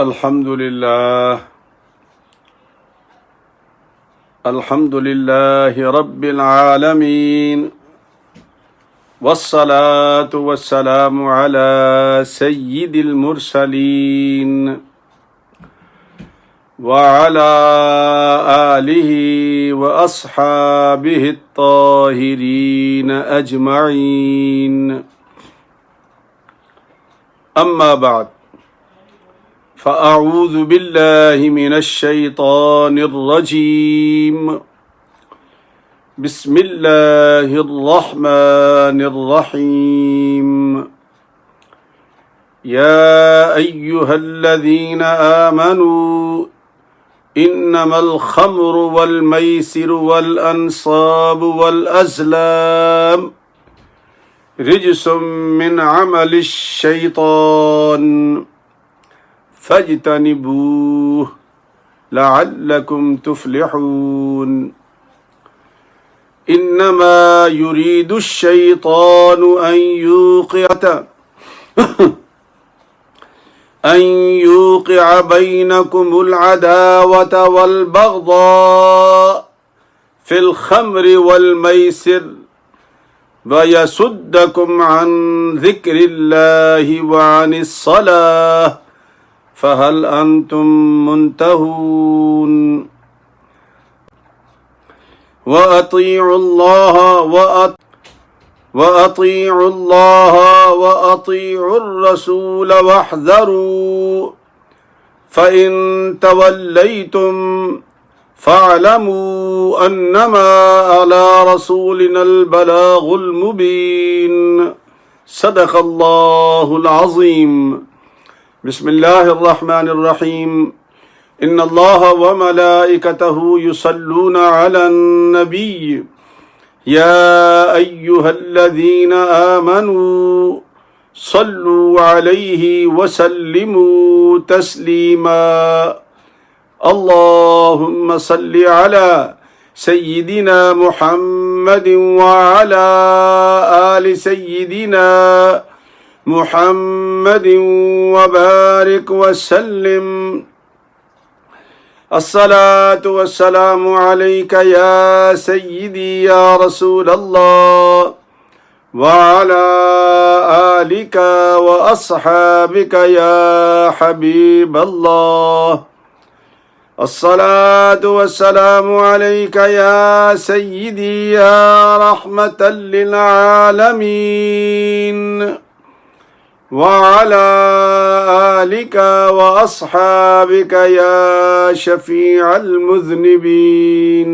الحمد لله رب العالمين والصلاة والسلام على سيد المرسلين وعلى آله وأصحابه الطاهرين أجمعين أما بعد فأعوذ بالله من الشيطان الرجيم بسم الله الرحمن الرحيم يا أيها الذين آمنوا إنما الخمر والميسر والأنصاب والأزلام رجس من عمل الشيطان فاجتنبوه لعلكم تفلحون إنما يريد الشيطان أن يوقع بينكم العداوة والبغضاء في الخمر والميسر ويصدكم عن ذكر الله وعن الصلاة فهل أنتم منتهون وأطيعوا الله وأطيعوا الرسول واحذروا فإن توليتم فاعلموا أنما على رسولنا البلاغ المبين صدق الله العظيم بسم الله الرحمن الرحيم إن الله وملائكته يصلون على النبي يا أيها الذين آمنوا صلوا عليه وسلموا تسليما اللهم صل على سيدنا محمد وعلى آل سيدنا محمد وبارك وسلم الصلاة والسلام عليك يا سيدي يا رسول الله وعلى آلك وأصحابك يا حبيب الله الصلاة والسلام عليك يا سيدي يا رحمة للعالمين وعلى آلك وأصحابك يا شفيع المذنبين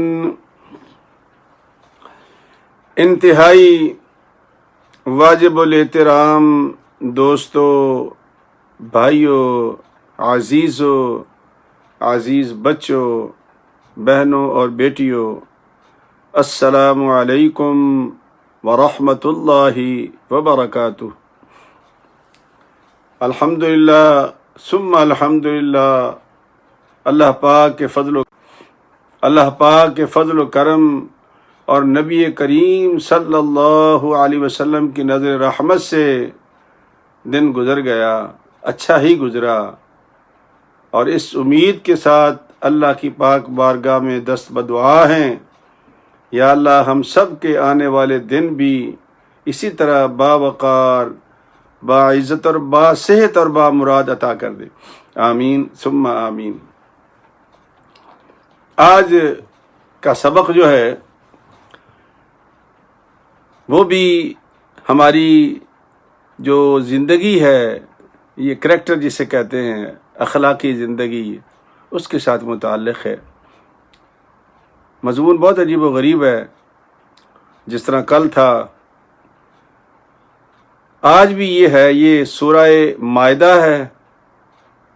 انتہائی واجب الاحترام دوستو، بھائیوں، عزیز بچوں، بہنوں اور بیٹیوں، السلام علیکم ورحمۃ اللہ وبرکاتہ۔ الحمدللہ ثم الحمدللہ، اللہ پاک کے فضل و کرم اور نبی کریم صلی اللہ علیہ وسلم کی نظر رحمت سے دن گزر گیا، اچھا ہی گزرا، اور اس امید کے ساتھ اللہ کی پاک بارگاہ میں دست بدعا ہیں، یا اللہ ہم سب کے آنے والے دن بھی اسی طرح باوقار، باعزت اور باصحت اور بامراد عطا کر دے، آمین ثم آمین۔ آج کا سبق جو ہے وہ بھی ہماری جو زندگی ہے، یہ کریکٹر جسے کہتے ہیں، اخلاقی زندگی، اس کے ساتھ متعلق ہے۔ مضمون بہت عجیب و غریب ہے، جس طرح کل تھا آج بھی یہ ہے۔ یہ سورہ مائدہ ہے،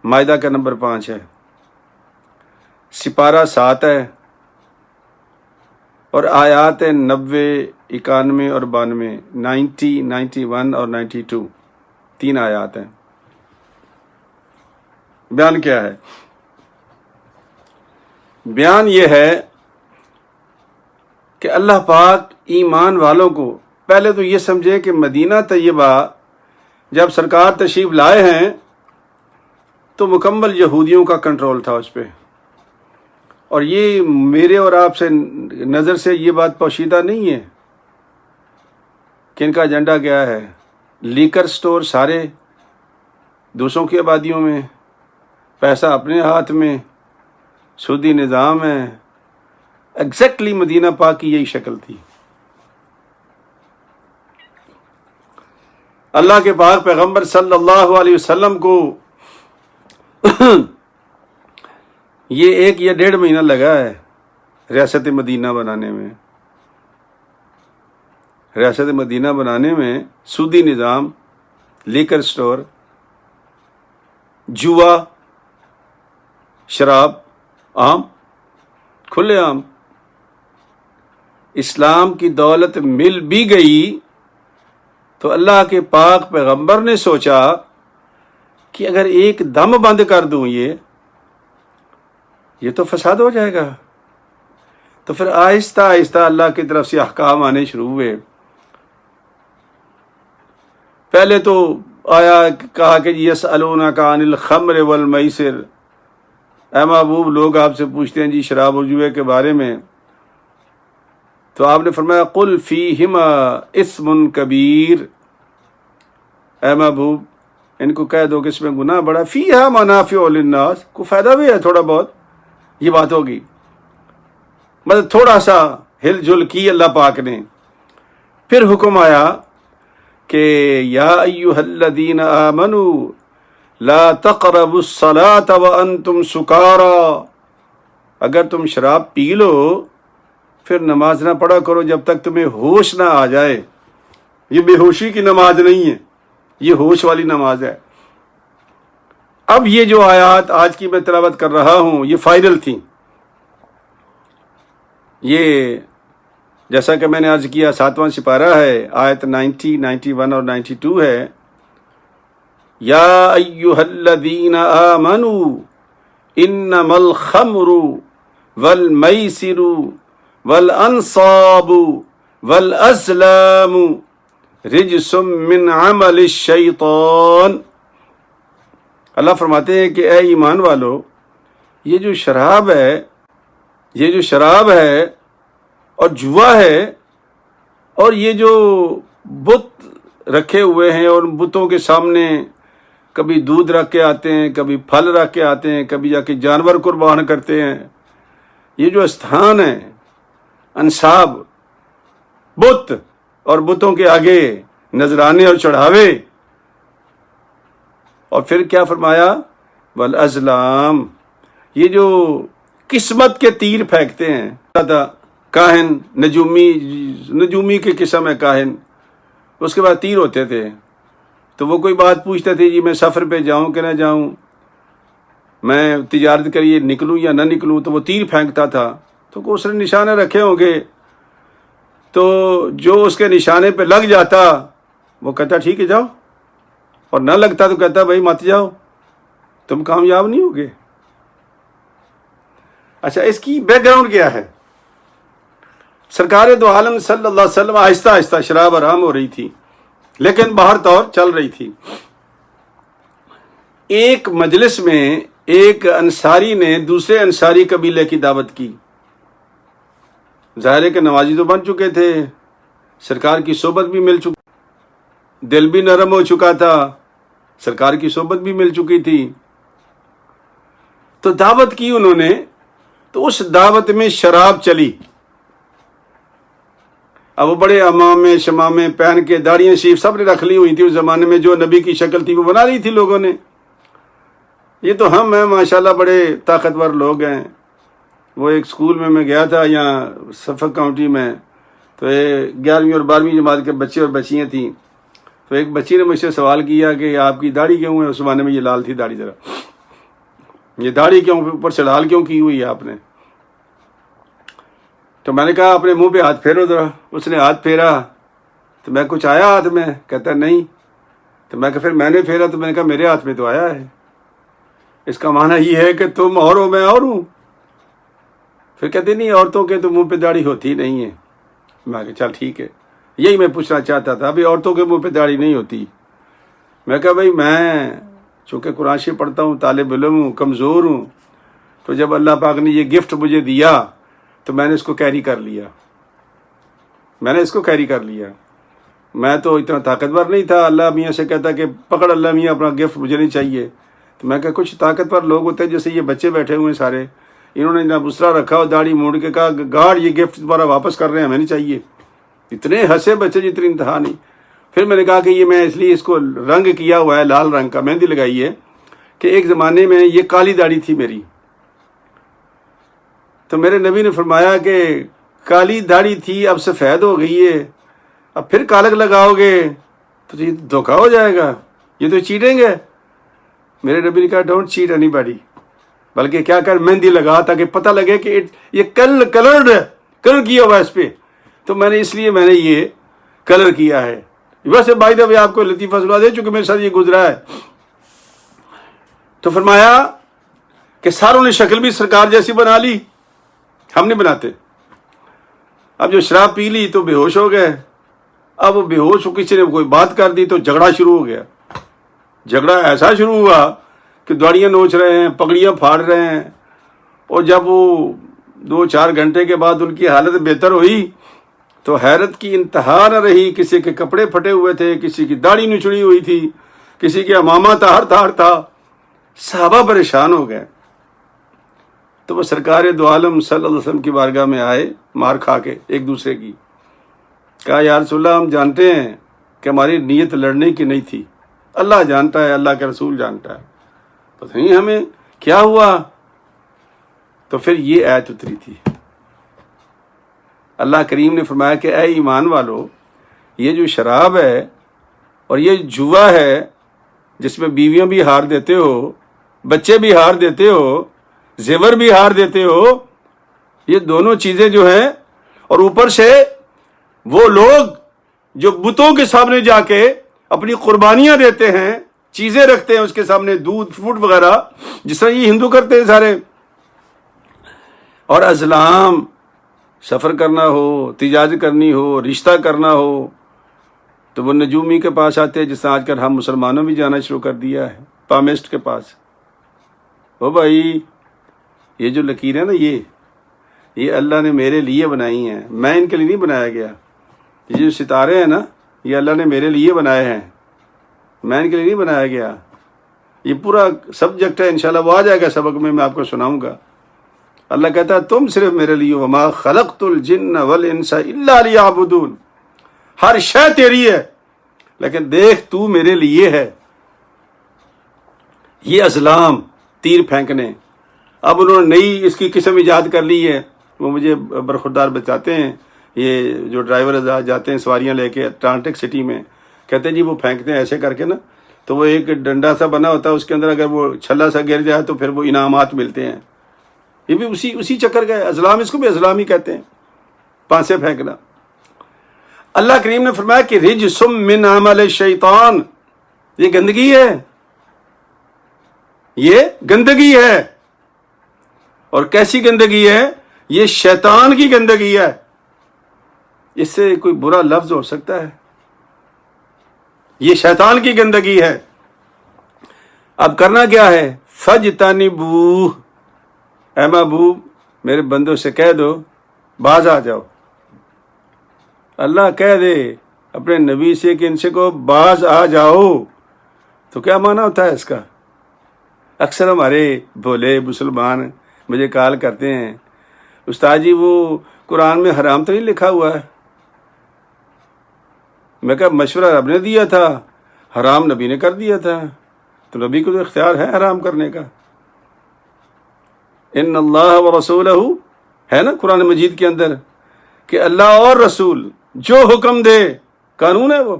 مائدہ کا نمبر 5 ہے، سپارہ 7 ہے، اور آیات 90، 91 اور 92، 90، 91 اور 92، 3 آیات ہیں۔ بیان کیا ہے؟ بیان یہ ہے کہ اللہ پاک ایمان والوں کو پہلے تو یہ سمجھے کہ مدینہ طیبہ جب سرکار تشریف لائے ہیں تو مکمل یہودیوں کا کنٹرول تھا اس پہ. اور یہ میرے اور آپ سے نظر سے یہ بات پوشیدہ نہیں ہے کہ ان کا ایجنڈا کیا ہے. لیکر سٹور سارے دوسروں کی آبادیوں میں، پیسہ اپنے ہاتھ میں، سودی نظام ہے. ایگزیکٹلی مدینہ پاک کی یہی شکل تھی. اللہ کے پاک پیغمبر صلی اللہ علیہ وسلم کو یہ 1 یا 1.5 مہینہ لگا ہے ریاست مدینہ بنانے میں. ریاست مدینہ بنانے میں سودی نظام، لیکر سٹور، جوا، شراب عام، کھلے عام. اسلام کی دولت مل بھی گئی تو اللہ کے پاک پیغمبر نے سوچا کہ اگر ایک دم بند کر دوں یہ تو فساد ہو جائے گا. تو پھر آہستہ آہستہ اللہ کی طرف سے احکام آنے شروع ہوئے. پہلے تو آیا کہا کہ یسألونک عن الخمر والمیسر، اے محبوب لوگ آپ سے پوچھتے ہیں جی شراب و جوئے کے بارے میں، تو آپ نے فرمایا قل فیہما اثم کبیر، اے محبوب ان کو کہہ دو کہ اس میں گناہ بڑا، فیہا منافع للناس، کو فائدہ بھی ہے تھوڑا بہت. یہ بات ہوگی، مطلب تھوڑا سا ہل جل کی اللہ پاک نے. پھر حکم آیا کہ یا ایھا الذین آمنوا لا تقربوا الصلاة وانتم سکارى، اگر تم شراب پی لو پھر نماز نہ پڑھا کرو جب تک تمہیں ہوش نہ آ جائے. یہ بے ہوشی کی نماز نہیں ہے، یہ ہوش والی نماز ہے. اب یہ جو آیات آج کی میں تلاوت کر رہا ہوں یہ فائنل تھی. یہ جیسا کہ میں نے عرض کیا 7واں سپارہ ہے، آیت 90، 91 اور 92 ہے. یا ایھا الذین آمنوا انما الخمر والمیسر والانصاب والازلام رجس من عمل الشیطان. اللہ فرماتے ہیں کہ اے ایمان والو، یہ جو شراب ہے اور جوا ہے اور یہ جو بت رکھے ہوئے ہیں اور بتوں کے سامنے کبھی دودھ رکھ کے آتے ہیں، کبھی پھل رکھ کے آتے ہیں، کبھی جا کے جانور قربان کرتے ہیں، یہ جو استھان ہے انصاب، بت اور بتوں کے آگے نذرانے اور چڑھاوے. اور پھر کیا فرمایا والازلام، یہ جو قسمت کے تیر پھینکتے ہیں. کاہن نجومی کی قسم ہے کاہن، اس کے بعد تیر ہوتے تھے. تو وہ کوئی بات پوچھتے تھے جی میں سفر پہ جاؤں کہ نہ جاؤں، میں تجارت کریے نکلوں یا نہ نکلوں، تو وہ تیر پھینکتا تھا. تو اس نے نشانے رکھے ہوں گے، تو جو اس کے نشانے پہ لگ جاتا وہ کہتا ٹھیک ہے جاؤ، اور نہ لگتا تو کہتا بھائی مت جاؤ، تم کامیاب نہیں ہوگے. اچھا اس کی بیک گراؤنڈ کیا ہے؟ سرکار دو عالم صلی اللہ علیہ وسلم آہستہ آہستہ شراب حرام ہو رہی تھی لیکن باہر طور چل رہی تھی. ایک مجلس میں ایک انصاری نے دوسرے انصاری قبیلے کی دعوت کی. ظاہر ہے کہ نمازی تو بن چکے تھے، سرکار کی صحبت بھی مل چکی، دل بھی نرم ہو چکا تھا، سرکار کی صحبت بھی مل چکی تھی. تو دعوت کی انہوں نے، تو اس دعوت میں شراب چلی. اب وہ بڑے امامے شمامے پہن کے داڑیاں شریف سب نے رکھ لی ہوئی تھی. اس زمانے میں جو نبی کی شکل تھی وہ بنا لی تھی لوگوں نے. یہ تو ہم ہیں ماشاءاللہ بڑے طاقتور لوگ ہیں. وہ ایک اسکول میں گیا تھا یہاں سفک کاؤنٹی میں، تو 11ویں اور 12ویں جماعت کے بچے اور بچیاں تھیں. تو ایک بچی نے مجھ سے سوال کیا کہ آپ کی داڑھی کیوں ہے؟ اس زمانے میں یہ لال تھی داڑھی، ذرا یہ داڑھی کیوں اوپر سے لال کیوں کی ہوئی ہے آپ نے؟ تو میں نے کہا اپنے منہ پہ ہاتھ پھیرو ذرا. اس نے ہاتھ پھیرا تو میں کچھ آیا ہاتھ میں؟ کہتا نہیں. تو میں کہ پھر میں نے پھیرا تو میں نے کہا میرے ہاتھ میں تو آیا ہے. اس کا معنی یہ ہے کہ تم اور ہو میں اور ہوں. پھر کہتے نہیں عورتوں کے تو منہ پہ داڑھی ہوتی نہیں ہے. میں کہا چل ٹھیک ہے، یہی میں پوچھنا چاہتا تھا. ابھی عورتوں کے منہ پہ داڑھی نہیں ہوتی. میں کہا بھائی میں چونکہ قرآن شریف پڑھتا ہوں، طالب علم ہوں، کمزور ہوں، تو جب اللہ پاک نے یہ گفٹ مجھے دیا تو میں نے اس کو کیری کر لیا، میں تو اتنا طاقتور نہیں تھا۔ اللہ میاں سے کہتا کہ پکڑ اللہ میاں اپنا گفٹ، مجھے نہیں چاہیے۔ تو میں کہا کچھ طاقتور لوگ ہوتے ہیں جیسے یہ بچے بیٹھے ہوئے ہیں سارے، انہوں نے نہ بسرا رکھا اور داڑھی موڑ کے کہا گاڑ یہ گفٹ دوبارہ واپس کر رہے ہیں، ہمیں نہیں چاہیے۔ اتنے ہنسے بچے جتنی انتہا نہیں۔ پھر میں نے کہا کہ یہ میں اس لیے اس کو رنگ کیا ہوا ہے، لال رنگ کا مہندی لگائی ہے، کہ ایک زمانے میں یہ کالی داڑھی تھی میری، تو میرے نبی نے فرمایا کہ کالی داڑھی تھی اب سفید ہو گئی ہے، اب پھر کالک لگاؤ گے تو یہ دھوکا ہو جائے گا، یہ تو چیٹیں گے۔ میرے نبی نے کہا ڈونٹ چیٹ اینی باڈی، بلکہ کیا کر مہندی لگا تاکہ پتہ لگے کہ یہ کلر کیا ہوا ہے اس پہ، تو اس لیے میں نے یہ کلر کیا ہے۔ ویسے بائی دا وے آپ کو لطیفہ سنا دے چونکہ میرے ساتھ یہ گزرا ہے۔ تو فرمایا کہ ساروں نے شکل بھی سرکار جیسی بنا لی، ہم نہیں بناتے۔ اب جو شراب پی لی تو بے ہوش ہو گئے، اب وہ بے ہوش ہو، کسی نے کوئی بات کر دی تو جھگڑا شروع ہو گیا۔ جھگڑا ایسا شروع ہوا کہ داڑیاں نوچ رہے ہیں، پگڑیاں پھاڑ رہے ہیں، اور جب وہ 2-4 گھنٹے کے بعد ان کی حالت بہتر ہوئی تو حیرت کی انتہا نہ رہی۔ کسی کے کپڑے پھٹے ہوئے تھے، کسی کی داڑھی نچڑی ہوئی تھی، کسی کے امامہ تار تھا، صحابہ پریشان ہو گئے۔ تو وہ سرکار دو عالم صلی اللہ علیہ وسلم کی بارگاہ میں آئے مار کھا کے ایک دوسرے کی، کہا یا رسول اللہ ہم جانتے ہیں کہ ہماری نیت لڑنے کی نہیں تھی، اللہ جانتا ہے، اللہ کے رسول جانتا ہے، پتہ نہیں ہمیں کیا ہوا۔ تو پھر یہ آیت اتری تھی، اللہ کریم نے فرمایا کہ اے ایمان والو، یہ جو شراب ہے اور یہ جوا ہے جس میں بیویاں بھی ہار دیتے ہو، بچے بھی ہار دیتے ہو، زیور بھی ہار دیتے ہو، یہ دونوں چیزیں جو ہیں، اور اوپر سے وہ لوگ جو بتوں کے سامنے جا کے اپنی قربانیاں دیتے ہیں، چیزیں رکھتے ہیں اس کے سامنے، دودھ فوڈ وغیرہ، جس طرح یہ ہندو کرتے ہیں سارے، اور ازلام، سفر کرنا ہو، تجارت کرنی ہو، رشتہ کرنا ہو تو وہ نجومی کے پاس آتے ہیں، جس طرح آج کل ہم مسلمانوں بھی جانا شروع کر دیا ہے، پامسٹ کے پاس۔ او بھائی یہ جو لکیریں نا، یہ اللہ نے میرے لیے بنائی ہیں، میں ان کے لیے نہیں بنایا گیا۔ یہ جو ستارے ہیں نا، یہ اللہ نے میرے لیے بنائے ہیں، میں ان کے لیے نہیں بنایا گیا۔ یہ پورا سبجیکٹ ہے، انشاءاللہ وہ آ جائے گا سبق میں آپ کو سناؤں گا۔ اللہ کہتا ہے تم صرف میرے لیے، وما خلقت الجن والانس الا لیعبدون، ہر شے تیری ہے لیکن دیکھ تو میرے لیے ہے۔ یہ ازلام، تیر پھینکنے، اب انہوں نے نئی اس کی قسم ایجاد کر لی ہے، وہ مجھے برخوردار بتاتے ہیں، یہ جو ڈرائیور جاتے ہیں سواریاں لے کے اٹلانٹک سٹی میں، کہتے ہیں جی وہ پھینکتے ہیں ایسے کر کے نا، تو وہ ایک ڈنڈا سا بنا ہوتا ہے، اس کے اندر اگر وہ چھلا سا گر جائے تو پھر وہ انعامات ملتے ہیں۔ یہ بھی اسی چکر گئے، ازلام، اس کو بھی ازلام ہی کہتے ہیں، پانسے پھینکنا۔ اللہ کریم نے فرمایا کہ رجس من عمل الشیطان، یہ گندگی ہے، یہ گندگی ہے، اور کیسی گندگی ہے؟ یہ شیطان کی گندگی ہے۔ اس سے کوئی برا لفظ ہو سکتا ہے؟ یہ شیطان کی گندگی ہے۔ اب کرنا کیا ہے؟ فجتنبوہ، اے محبوب میرے بندوں سے کہہ دو باز آ جاؤ۔ اللہ کہہ دے اپنے نبی سے کہ ان سے کو باز آ جاؤ، تو کیا معنی ہوتا ہے اس کا؟ اکثر ہمارے بھولے مسلمان مجھے کال کرتے ہیں، استاد جی وہ قرآن میں حرام تو نہیں لکھا ہوا ہے؟ میں کہا مشورہ رب نے دیا تھا، حرام نبی نے کر دیا تھا، تو نبی کو تو اختیار ہے حرام کرنے کا۔ ان اللہ و رسولہ ہے نا قرآن مجید کے اندر، کہ اللہ اور رسول جو حکم دے قانون ہے وہ،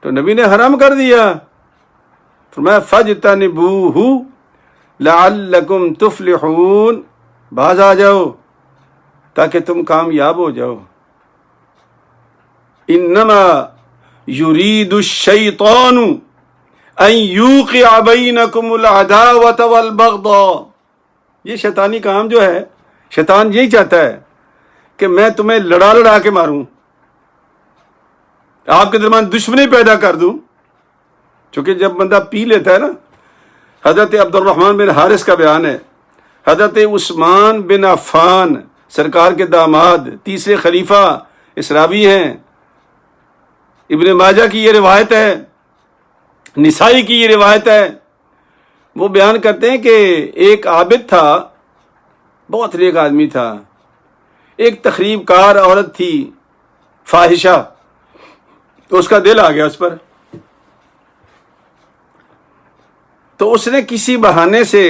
تو نبی نے حرام کر دیا۔ فرمایا فجتنبوہ لعلکم تفلحون، باز آ جاؤ تاکہ تم کامیاب ہو جاؤ۔ انما یرید الشیطان ان یوقع بینکم العداوۃ والبغضاء، یہ شیطانی کام جو ہے، شیطان یہی چاہتا ہے کہ میں تمہیں لڑا کے ماروں، آپ کے درمیان دشمنی پیدا کر دوں، چونکہ جب بندہ پی لیتا ہے نا، حضرت عبد الرحمن بن حارث کا بیان ہے، حضرت عثمان بن عفان سرکار کے داماد، تیسرے خلیفہ، اس راوی ہیں، ابن ماجہ کی یہ روایت ہے، نسائی کی یہ روایت ہے، وہ بیان کرتے ہیں کہ ایک عابد تھا، بہت نیک آدمی تھا، ایک تخریب کار عورت تھی فاحشہ، تو اس کا دل آ گیا اس پر، تو اس نے کسی بہانے سے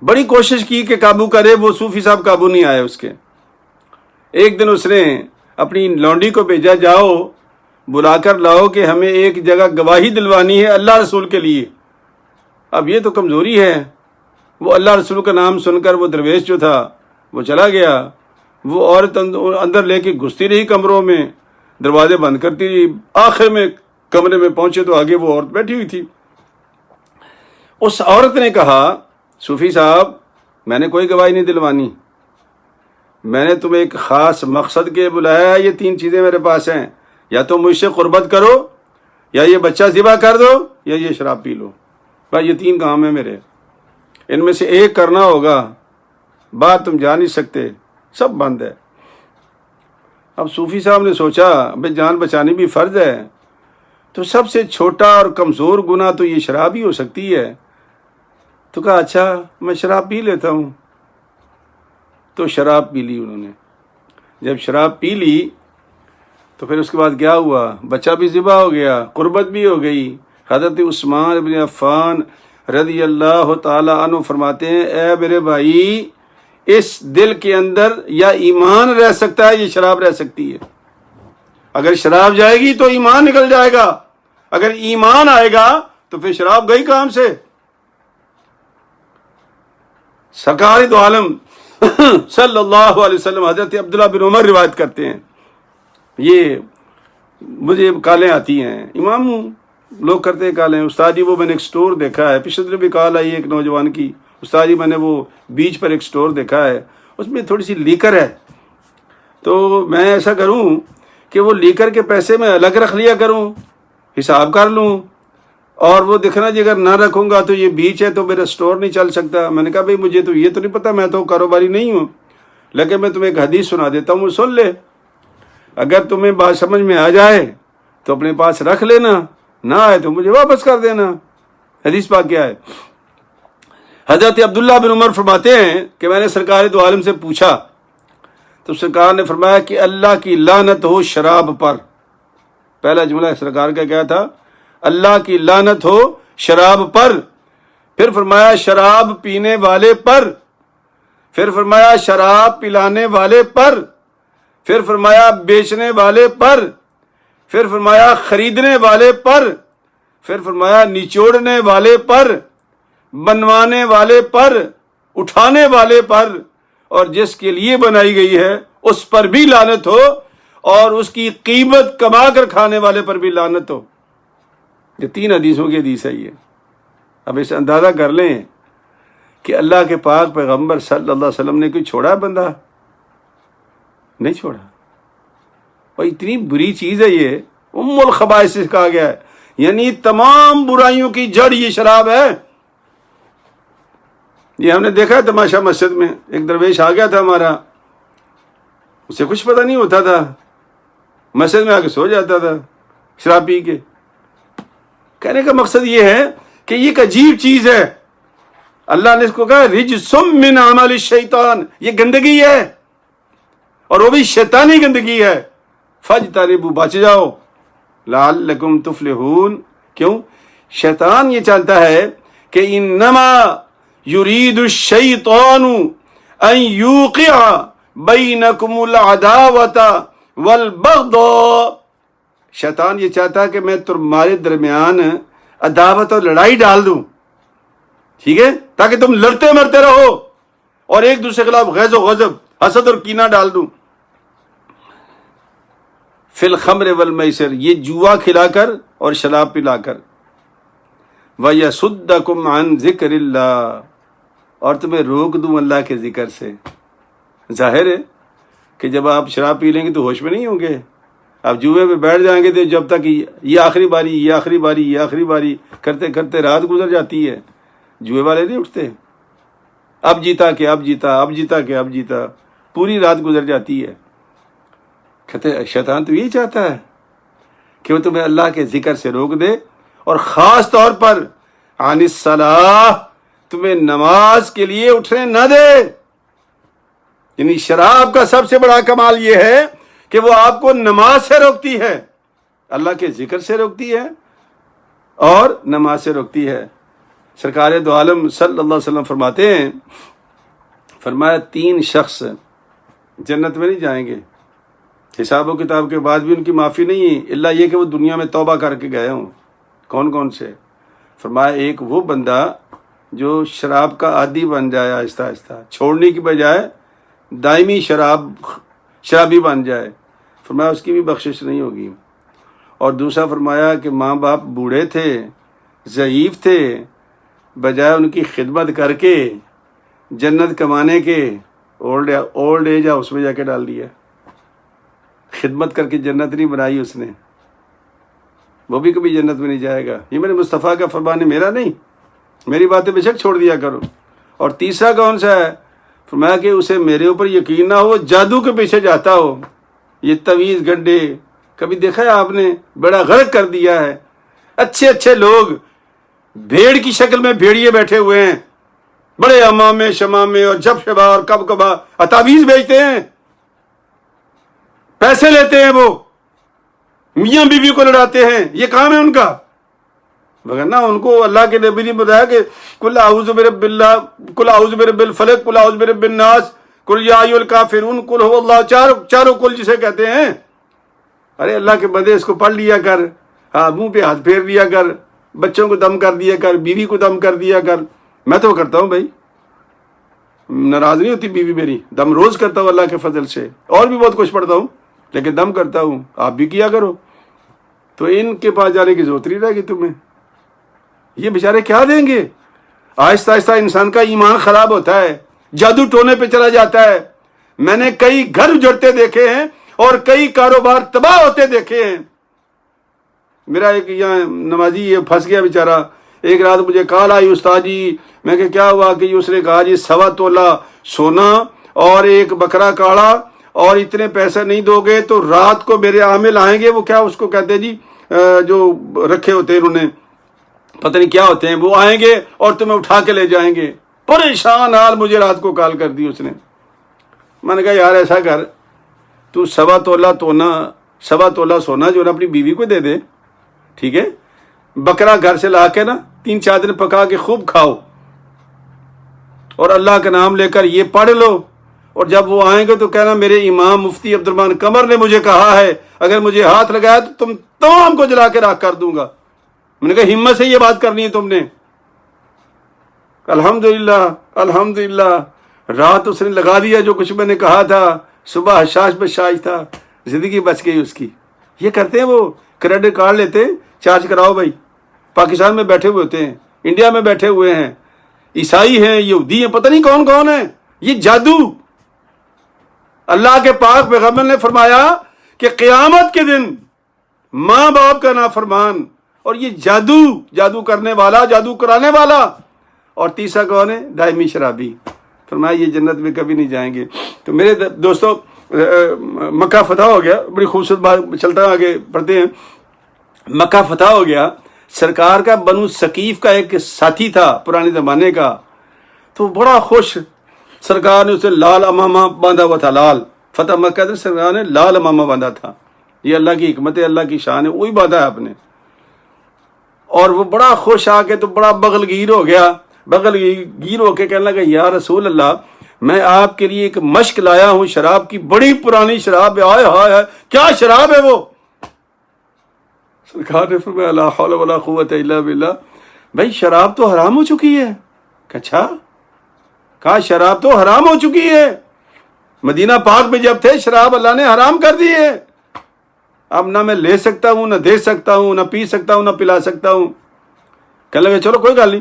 بڑی کوشش کی کہ قابو کرے، وہ صوفی صاحب قابو نہیں آئے اس کے۔ ایک دن اس نے اپنی لونڈی کو بھیجا، جاؤ بلا کر لاؤ کہ ہمیں ایک جگہ گواہی دلوانی ہے اللہ رسول کے لیے۔ اب یہ تو کمزوری ہے، وہ اللہ رسول کا نام سن کر وہ درویش جو تھا وہ چلا گیا، وہ عورت اندر لے کے گھستی رہی کمروں میں، دروازے بند کرتی رہی، آخر میں کمرے میں پہنچے تو آگے وہ عورت بیٹھی ہوئی تھی۔ اس عورت نے کہا، صوفی صاحب میں نے کوئی گواہی نہیں دلوانی، میں نے تمہیں ایک خاص مقصد کے بلایا ہے، یہ 3 چیزیں میرے پاس ہیں، یا تو مجھ سے قربت کرو، یا یہ بچہ ذبح کر دو، یا یہ شراب پی لو، بھائی یہ 3 کام ہیں میرے، ان میں سے ایک کرنا ہوگا، بات تم جان نہیں سکتے، سب بند ہے۔ اب صوفی صاحب نے سوچا بھائی جان بچانی بھی فرض ہے، تو سب سے چھوٹا اور کمزور گناہ تو یہ شراب ہی ہو سکتی ہے، تو کہا اچھا میں شراب پی لیتا ہوں۔ تو شراب پی لی انہوں نے، جب شراب پی لی تو پھر اس کے بعد کیا ہوا، بچہ بھی ذبح ہو گیا، قربت بھی ہو گئی۔ حضرت عثمان بن عفان رضی اللہ تعالی عنہ فرماتے ہیں، اے میرے بھائی، اس دل کے اندر یا ایمان رہ سکتا ہے یا شراب رہ سکتی ہے۔ اگر شراب جائے گی تو ایمان نکل جائے گا، اگر ایمان آئے گا تو پھر شراب گئی کام سے۔ سرکار دو عالم صلی اللہ علیہ وسلم حضرت عبداللہ بن عمر روایت کرتے ہیں، یہ مجھے کالیں آتی ہیں، امام لوگ کرتے ہیں کالیں، استاد جی وہ میں نے ایک سٹور دیکھا ہے، پچھلے دن بھی کال آئی ہے ایک نوجوان کی، استاد جی میں نے وہ بیچ پر ایک سٹور دیکھا ہے، اس میں تھوڑی سی لیکر ہے، تو میں ایسا کروں کہ وہ لیکر کے پیسے میں الگ رکھ لیا کروں، حساب کر لوں، اور وہ دیکھنا جی اگر نہ رکھوں گا تو یہ بیچ ہے تو میرا سٹور نہیں چل سکتا۔ میں نے کہا بھائی مجھے تو یہ تو نہیں پتا، میں تو کاروباری نہیں ہوں، لیکن میں تمہیں ایک حدیث سنا دیتا ہوں، وہ سن لے، اگر تمہیں بات سمجھ میں آ جائے تو اپنے پاس رکھ لینا، نہ آئے تو مجھے واپس کر دینا۔ حدیث پاک کیا ہے؟ حضرت عبداللہ بن عمر فرماتے ہیں کہ میں نے سرکار دو عالم سے پوچھا تو سرکار نے فرمایا کہ اللہ کی لعنت ہو شراب پر۔ پہلا جملہ سرکار کا کیا تھا؟ اللہ کی لعنت ہو شراب پر۔ پھر فرمایا شراب پینے والے پر، پھر فرمایا شراب پلانے والے پر، پھر فرمایا بیچنے والے پر، پھر فرمایا خریدنے والے پر، پھر فرمایا نچوڑنے والے پر، بنوانے والے پر، اٹھانے والے پر، اور جس کے لیے بنائی گئی ہے اس پر بھی لعنت ہو، اور اس کی قیمت کما کر کھانے والے پر بھی لعنت ہو۔ یہ 3 حدیثوں کی حدیث ہے یہ۔ اب اسے اندازہ کر لیں کہ اللہ کے پاک پیغمبر صلی اللہ علیہ وسلم نے کوئی چھوڑا بندہ؟ نہیں چھوڑا۔ اور اتنی بری چیز ہے یہ، ام الخبائث سے کہا گیا ہے، یعنی تمام برائیوں کی جڑ یہ شراب ہے۔ یہ ہم نے دیکھا ہے تماشا مسجد میں، ایک درویش آ گیا تھا ہمارا، اسے کچھ پتہ نہیں ہوتا تھا، مسجد میں آ کے سو جاتا تھا شراب پی کے۔ کہنے کا مقصد یہ ہے کہ یہ ایک عجیب چیز ہے، اللہ نے اس کو کہا رجس من عمل الشیطان، یہ گندگی ہے، اور وہ بھی شیطانی گندگی ہے، فاجتنبوا، بچ جاؤ، لعلکم تفلحون۔ کیوں؟ شیطان یہ چاہتا ہے کہ انما یرید الشیطان ان یوقع بینکم العداوۃ والبغضاء، شیطان یہ چاہتا ہے کہ میں تمہارے درمیان عداوت اور لڑائی ڈال دوں، ٹھیک ہے، تاکہ تم لڑتے مرتے رہو اور ایک دوسرے کے خلاف غیظ و غضب، حسد اور کینہ ڈال دوں۔ فی الخمر والمیسر، یہ جوا کھلا کر اور شراب پلا کر، وَيَصُدَّكُمْ عَنْ ذِكْرِ اللَّهِ، اور تمہیں روک دوں اللہ کے ذکر سے۔ ظاہر ہے کہ جب آپ شراب پی لیں گے تو ہوش میں نہیں ہوں گے، اب جوئے پہ بیٹھ جائیں گے تو جب تک یہ آخری باری، یہ آخری باری، یہ آخری باری کرتے کرتے رات گزر جاتی ہے. جوئے والے نہیں اٹھتے، اب جیتا کہ اب جیتا، اب جیتا کہ اب جیتا، پوری رات گزر جاتی ہے. کہتے شیطان تو یہی چاہتا ہے کہ وہ تمہیں اللہ کے ذکر سے روک دے، اور خاص طور پر عن الصلاۃ، تمہیں نماز کے لیے اٹھنے نہ دے. یعنی شراب کا سب سے بڑا کمال یہ ہے کہ وہ آپ کو نماز سے روکتی ہے، اللہ کے ذکر سے روکتی ہے اور نماز سے روکتی ہے. سرکار دو عالم صلی اللہ علیہ وسلم فرماتے ہیں، فرمایا 3 شخص جنت میں نہیں جائیں گے، حساب و کتاب کے بعد بھی ان کی معافی نہیں ہے، الا یہ کہ وہ دنیا میں توبہ کر کے گئے ہوں. کون کون سے؟ فرمایا ایک وہ بندہ جو شراب کا عادی بن جائے، آہستہ آہستہ چھوڑنے کی بجائے دائمی شرابی بن جائے، فرمایا اس کی بھی بخشش نہیں ہوگی. اور دوسرا فرمایا کہ ماں باپ بوڑھے تھے، ضعیف تھے، بجائے ان کی خدمت کر کے جنت کمانے کے اولڈ ایج اس میں جا کے ڈال دیا. خدمت کر کے جنت نہیں بنائی اس نے، وہ بھی کبھی جنت میں نہیں جائے گا. یہ میرے مصطفیٰ کا فرمان ہے، میرا نہیں، میری باتیں بے شک چھوڑ دیا کرو. اور تیسرا کون سا ہے؟ فرمایا کہ اسے میرے اوپر یقین نہ ہو، جادو کے پیچھے جاتا ہو. یہ تویز گڈے کبھی دیکھا ہے آپ نے؟ بڑا غرق کر دیا ہے. اچھے اچھے لوگ بھیڑ کی شکل میں بھیڑیے بیٹھے ہوئے ہیں، بڑے امامے شمامے اور جب شبا اور کب کبا تعویذ بیچتے ہیں، پیسے لیتے ہیں، وہ میاں بیوی کو لڑاتے ہیں، یہ کام ہے ان کا. وگرنہ ان کو اللہ کے نبی نے بتایا کہ قل اعوذ برب اللہ، قل اعوذ برب الفلق، قل اعوذ برب الناس، قل یا ایھا الکافرون، قل هو اللہ، چاروں قل جسے کہتے ہیں. ارے اللہ کے بندے اس کو پڑھ لیا کر، ہاں منہ پہ ہاتھ پھیر لیا کر، بچوں کو دم کر دیا کر، بیوی کو دم کر دیا کر. میں تو کرتا ہوں بھائی، ناراض نہیں ہوتی بیوی میری، دم روز کرتا ہوں اللہ کے فضل سے، اور بھی بہت کچھ پڑھتا ہوں لیکن دم کرتا ہوں. آپ بھی کیا کرو. تو ان کے پاس جانے کی ضرورت نہیں رہے گی تمہیں. یہ بیچارے کیا دیں گے؟ آہستہ آہستہ انسان کا ایمان خراب ہوتا ہے، جادو ٹونے پہ چلا جاتا ہے. میں نے کئی گھر اجڑتے دیکھے ہیں اور کئی کاروبار تباہ ہوتے دیکھے ہیں. میرا ایک یہاں نمازی یہ پھنس گیا بیچارہ. ایک رات مجھے کال آئی، استاد جی، میں کہ کیا ہوا؟ کہ اس نے کہا جی 1.25 تولہ سونا اور ایک بکرا کاڑا، اور اتنے پیسے نہیں دو گے تو رات کو میرے عامل آئیں گے، وہ کیا اس کو کہتے ہیں جی، جو رکھے ہوتے ہیں انہوں نے، پتہ نہیں کیا ہوتے ہیں، وہ آئیں گے اور تمہیں اٹھا کے لے جائیں گے. پریشان حال مجھے رات کو کال کر دی اس نے. میں نے کہا یار ایسا کر، تو 1.25 تولہ سونا جو ہے اپنی بیوی کو دے دے، ٹھیک ہے؟ بکرا گھر سے لا کے نا 3-4 دن پکا کے خوب کھاؤ، اور اللہ کا نام لے کر یہ پڑھ لو، اور جب وہ آئیں گے تو کہنا میرے امام مفتی عبد الرحمن قمر نے مجھے کہا ہے اگر مجھے ہاتھ لگایا تو تم تمام کو جلا کے راکھ کر دوں گا. میں نے کہا ہمت سے یہ بات کرنی ہے تم نے. الحمدللہ الحمدللہ، رات اس نے لگا دیا جو کچھ میں نے کہا تھا، صبح حشاش بشاش تھا، زندگی بچ گئی اس کی. یہ کرتے ہیں، وہ کریڈٹ کارڈ لیتے ہیں، چارج کراؤ بھائی. پاکستان میں بیٹھے ہوئے ہوتے ہیں، انڈیا میں بیٹھے ہوئے ہیں، عیسائی ہیں، یہودی ہیں، پتہ نہیں کون کون ہیں. یہ جادو. اللہ کے پاک پیغمبر نے فرمایا کہ قیامت کے دن ماں باپ کا نافرمان، اور یہ جادو کرنے والا، جادو کرانے والا، اور تیسرا کون ہے؟ دائمی شرابی. فرمایا یہ جنت میں کبھی نہیں جائیں گے. تو میرے دوستو، مکہ فتح ہو گیا. بڑی خوبصورت بات، چلتا آگے پڑھتے ہیں. مکہ فتح ہو گیا. سرکار کا بنو ثقیف کا ایک ساتھی تھا پرانے زمانے کا، تو بڑا خوش. سرکار نے اسے لال امامہ باندھا ہوا تھا. لال فتح مکہ سے سرکار نے لال امامہ باندھا تھا. یہ اللہ کی حکمت ہے، اللہ کی شان ہے، وہی باندھا ہے آپ نے. اور وہ بڑا خوش آ کے تو بڑا بغل گیر ہو گیا. بغل گیر ہو کے کہنے لگا یا رسول اللہ، میں آپ کے لیے ایک مشک لایا ہوں شراب کی، بڑی پرانی شراب ہے. ہائے ہائے، کیا شراب ہے وہ؟ سرکار نے فرمایا لا حول ولا قوت الا باللہ، بھائی شراب تو حرام ہو چکی ہے. اچھا، کہا شراب تو حرام ہو چکی ہے. مدینہ پاک میں جب تھے شراب اللہ نے حرام کر دی ہے. اب نہ میں لے سکتا ہوں، نہ دے سکتا ہوں، نہ پی سکتا ہوں، نہ پلا سکتا ہوں. کہنے لگے چلو کوئی گل نہیں.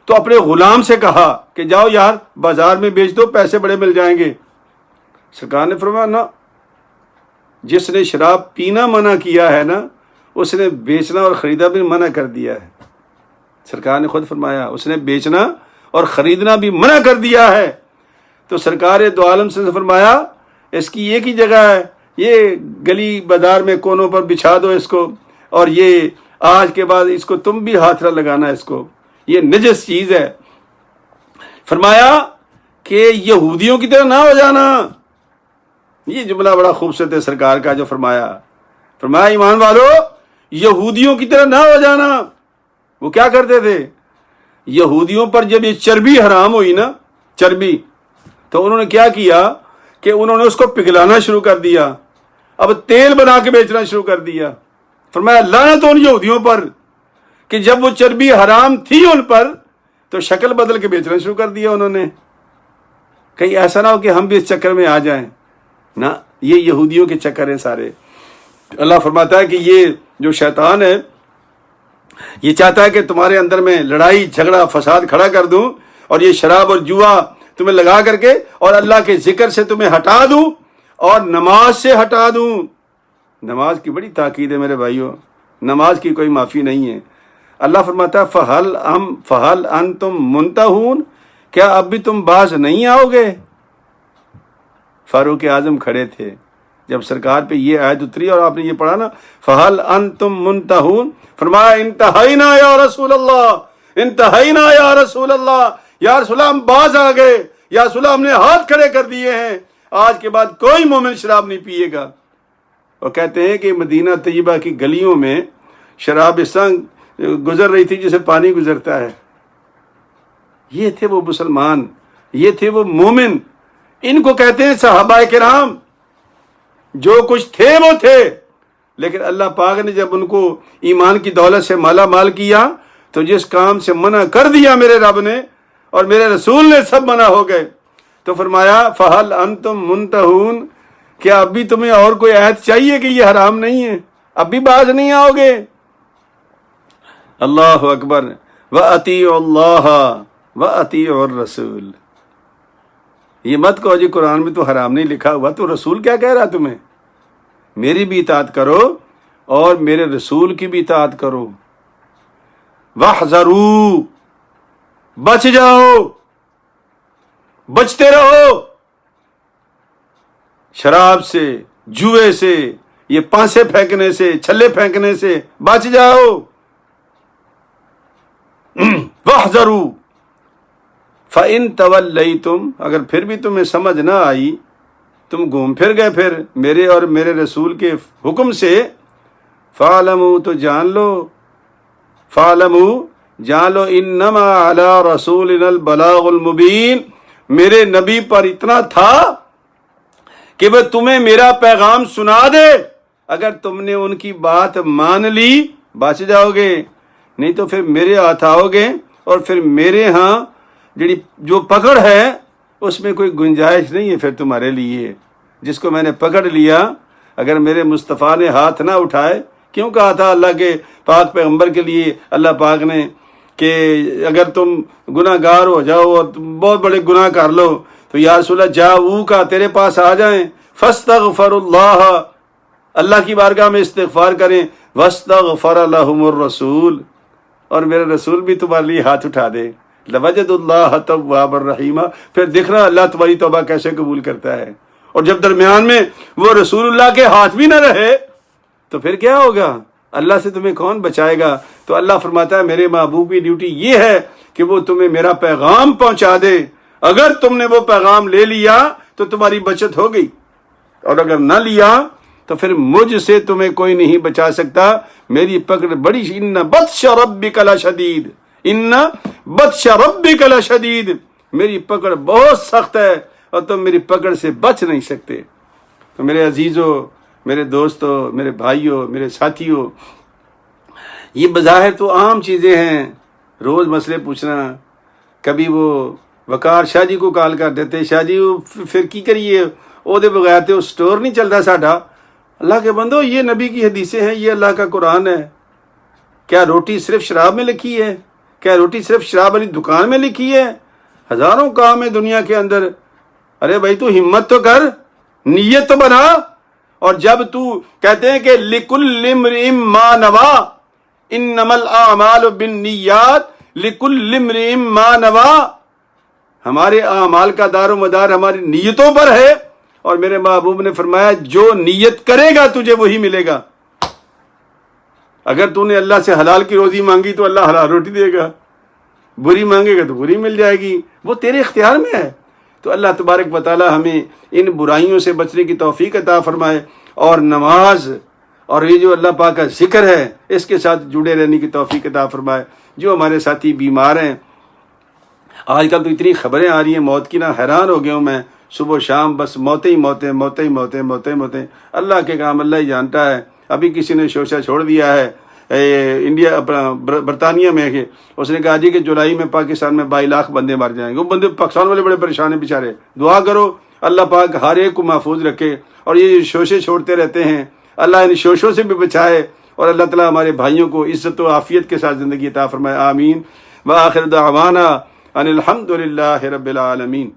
تو اپنے غلام سے کہا کہ جاؤ یار بازار میں بیچ دو، پیسے بڑے مل جائیں گے. سرکار نے فرمایا نہ، جس نے شراب پینا منع کیا ہے نا، اس نے بیچنا اور خریدنا بھی منع کر دیا ہے۔ سرکار نے خود فرمایا اس نے بیچنا اور خریدنا بھی منع کر دیا ہے۔ تو سرکار دو عالم سے فرمایا اس کی ایک ہی جگہ ہے، یہ گلی بازار میں کونوں پر بچھا دو اس کو، اور یہ آج کے بعد اس کو تم بھی ہاتھ نہ لگانا، اس کو، یہ نجس چیز ہے۔ فرمایا کہ یہودیوں کی طرح نہ ہو جانا۔ یہ جملہ بڑا خوبصورت ہے سرکار کا جو فرمایا ایمان والو یہودیوں کی طرح نہ ہو جانا۔ وہ کیا کرتے تھے؟ یہودیوں پر جب یہ چربی حرام ہوئی نا، چربی، تو انہوں نے کیا کیا کہ انہوں نے اس کو پگھلانا شروع کر دیا، اب تیل بنا کے بیچنا شروع کر دیا۔ فرمایا لعنت ان یہودیوں پر کہ جب وہ چربی حرام تھی ان پر تو شکل بدل کے بیچنا شروع کر دیا انہوں نے۔ کہیں ایسا نہ ہو کہ ہم بھی اس چکر میں آ جائیں، نہ، یہ یہودیوں کے چکر ہیں سارے۔ اللہ فرماتا ہے کہ یہ جو شیطان ہے یہ چاہتا ہے کہ تمہارے اندر میں لڑائی جھگڑا فساد کھڑا کر دوں، اور یہ شراب اور جوا تمہیں لگا کر کے، اور اللہ کے ذکر سے تمہیں ہٹا دوں اور نماز سے ہٹا دوں۔ نماز کی بڑی تاکید ہے میرے بھائیوں، نماز کی کوئی معافی نہیں ہے۔ اللہ فرماتا ہے فَهَلْ أَنْتُمْ مُنْتَهُونَ، کیا اب بھی تم باز نہیں آؤ گے؟ فاروق اعظم کھڑے تھے جب سرکار پہ یہ آیت اتری اور آپ نے یہ پڑھا نا فَهَلْ أَنْتُمْ مُنْتَهُونَ، فرمایا انتہینا یا رسول اللہ، انتہینا یا رسول اللہ، یا رسول اللہ ہم باز آ گئے، یا رسول اللہ ہم نے ہاتھ کھڑے کر دیے ہیں، آج کے بعد کوئی مومن شراب نہیں پیے گا۔ اور کہتے ہیں کہ مدینہ طیبہ کی گلیوں میں شراب اس طرح گزر رہی تھی جیسے پانی گزرتا ہے۔ یہ تھے وہ مسلمان، یہ تھے وہ مومن، ان کو کہتے ہیں صحابہ کرام۔ جو کچھ تھے وہ تھے، لیکن اللہ پاک نے جب ان کو ایمان کی دولت سے مالا مال کیا تو جس کام سے منع کر دیا میرے رب نے اور میرے رسول نے سب منع ہو گئے۔ تو فرمایا فَهَلْ أَنْتُمْ مُنْتَهُونَ، کیا اب بھی تمہیں اور کوئی آیت چاہیے کہ یہ حرام نہیں ہے؟ اب بھی باز نہیں آؤ گے؟ اللہ اکبر۔ وَأَطِيعُوا اللَّهَ وَأَطِيعُوا الرَّسُولَ، یہ مت کہو جی قرآن میں تو حرام نہیں لکھا ہوا، تو رسول کیا کہہ رہا تمہیں؟ میری بھی اطاعت کرو اور میرے رسول کی بھی اطاعت کرو۔ وَاحْذَرُوا، بچ جاؤ، بچتے رہو شراب سے، جوئے سے، یہ پانسے پھینکنے سے، چھلے پھینکنے سے بچ جاؤ۔ وَاحْذَرُوا فَإِن تَوَلَّيْتُمْ، اگر پھر بھی تمہیں سمجھ نہ آئی، تم گھوم پھر گئے پھر میرے اور میرے رسول کے حکم سے، فَاعْلَمُوا، تو جان لو، فَاعْلَمُوا جان لو، اِنَّمَا عَلَىٰ رَسُولِنَا الْبَلَاغُ الْمُبِينُ، میرے نبی پر اتنا تھا کہ وہ تمہیں میرا پیغام سنا دے، اگر تم نے ان کی بات مان لی بچ جاؤ گے، نہیں تو پھر میرے ہاتھ آؤ گے، اور پھر میرے ہاں جو پکڑ ہے اس میں کوئی گنجائش نہیں ہے پھر تمہارے لیے۔ جس کو میں نے پکڑ لیا، اگر میرے مصطفیٰ نے ہاتھ نہ اٹھائے، کیوں کہا تھا اللہ کے پاک پیغمبر کے لیے اللہ پاک نے کہ اگر تم گناہ گار ہو جاؤ اور تم بہت بڑے گناہ کر لو تو یا رسول اللہ جاؤ کا تیرے پاس آ جائیں، فاستغفر اللہ، اللہ کی بارگاہ میں استغفار کریں، واستغفر لهم الرسول، اور میرے رسول بھی تمہارے لیے ہاتھ اٹھا دے، لوجد اللہ توابا رحیما، پھر دیکھنا اللہ تمہاری توبہ کیسے قبول کرتا ہے۔ اور جب درمیان میں وہ رسول اللہ کے ہاتھ بھی نہ رہے تو پھر کیا ہوگا؟ اللہ سے تمہیں کون بچائے گا؟ تو اللہ فرماتا ہے میرے محبوب کی ڈیوٹی یہ ہے کہ وہ تمہیں میرا پیغام پہنچا دے، اگر تم نے وہ پیغام لے لیا تو تمہاری بچت ہو گئی، اور اگر نہ لیا تو پھر مجھ سے تمہیں کوئی نہیں بچا سکتا، میری پکڑ بڑی، ان بطش ربک لشدید، ان بطش ربک لشدید، میری پکڑ بہت سخت ہے اور تم میری پکڑ سے بچ نہیں سکتے۔ تو میرے عزیزوں، میرے دوستوں، میرے بھائیوں، میرے ساتھیوں، یہ بظاہر تو عام چیزیں ہیں، روز مسئلے پوچھنا۔ کبھی وہ وقار شاہ جی کو کال کر دیتے، شاہ جی پھر کی کریے وہ دے بغیر تو سٹور نہیں چلتا ساڈا۔ اللہ کے بندو، یہ نبی کی حدیثیں ہیں، یہ اللہ کا قرآن ہے۔ کیا روٹی صرف شراب میں لکھی ہے؟ کیا روٹی صرف شراب والی دکان میں لکھی ہے؟ ہزاروں کام ہے دنیا کے اندر۔ ارے بھائی تو ہمت تو کر، نیت تو بنا، اور جب تو کہتے ہیں کہ لِكُلِّ امْرِئٍ مَّا نَوَىٰ إِنَّمَا الْأَعْمَالُ بِالنِّيَّاتِ لِكُلِّ امْرِئٍ مَّا نَوَىٰ، ہمارے اعمال کا دار و مدار ہماری نیتوں پر ہے، اور میرے محبوب نے فرمایا جو نیت کرے گا تجھے وہی ملے گا۔ اگر تو نے اللہ سے حلال کی روزی مانگی تو اللہ حلال روٹی دے گا، بری مانگے گا تو بری مل جائے گی، وہ تیرے اختیار میں ہے۔ تو اللہ تبارک و تعالی ہمیں ان برائیوں سے بچنے کی توفیق عطا فرمائے، اور نماز اور یہ جو اللہ پاک کا ذکر ہے اس کے ساتھ جڑے رہنے کی توفیق عطا فرمائے۔ جو ہمارے ساتھی بیمار ہیں، آج کل تو اتنی خبریں آ رہی ہیں موت کی، نہ حیران ہو گیا ہوں میں، صبح و شام بس موتیں ہی موتیں، موتیں ہی موتیں، موتیں موتیں۔ اللہ کے کام اللہ ہی جانتا ہے۔ ابھی کسی نے شوشہ چھوڑ دیا ہے انڈیا برطانیہ میں، کہ اس نے کہا جی کہ جولائی میں پاکستان میں 22 لاکھ بندے مر جائیں گے۔ وہ بندے پاکستان والے بڑے پریشان ہیں بیچارے، دعا کرو اللہ پاک ہر ایک کو محفوظ رکھے، اور یہ شوشے چھوڑتے رہتے ہیں اللہ ان شوشوں سے بھی بچائے، اور اللہ تعالیٰ ہمارے بھائیوں کو عزت و عافیت کے ساتھ زندگی عطا فرمائے، آمین۔ وآخر دعوانا ان الحمد للہ رب العالمین۔